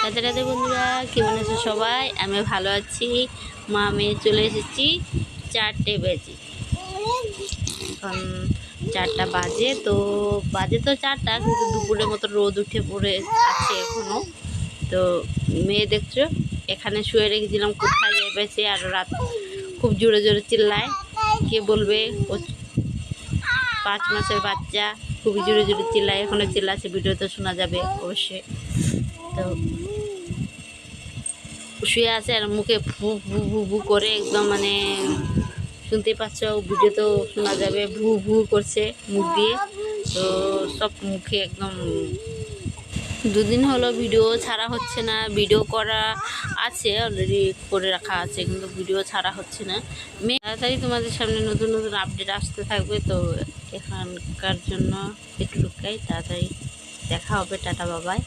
রাধে রাধে বন্ধুরা, কেমন আছো সবাই? আমি ভালো আছি। মা মেয়ে চলে এসেছি 4টে বেজে। এখন 4টা বাজে, তো বাজে তো 4টা, কিন্তু দুপুরের মতো রোদ উঠে পড়ে আছে এখনও। তো মেয়ে দেখছো এখানে শুয়ে রেখেছিলাম, কোথায় যাইতেছে আর রাত খুব জোরে জোরে চিল্লায়। কে বলবে ও 5 মাসের বাচ্চা, খুবই জোরে জোরে চিল্লায়। এখনো চিল্লাছে, ভিডিওতে শোনা যাবে অবশ্যই। তো শুয়ে আছে আর মুখে ভু ভু ভু ভু করে একদম, মানে শুনতে পাচ্ছ, ভিডিওতেও শোনা যাবে, ভু ভু করছে মুখ দিয়ে। তো সব মুখে একদম 2 দিন হলো ভিডিও ছাড়া হচ্ছে না। ভিডিও করা আছে, অলরেডি করে রাখা আছে, কিন্তু ভিডিও ছাড়া হচ্ছে না। তাড়াতাড়ি তোমাদের সামনে নতুন নতুন আপডেট আসতে থাকবে। তো এখানকার জন্য একটু তাড়াতাড়ি দেখা হবে। টাটা, বাবাই।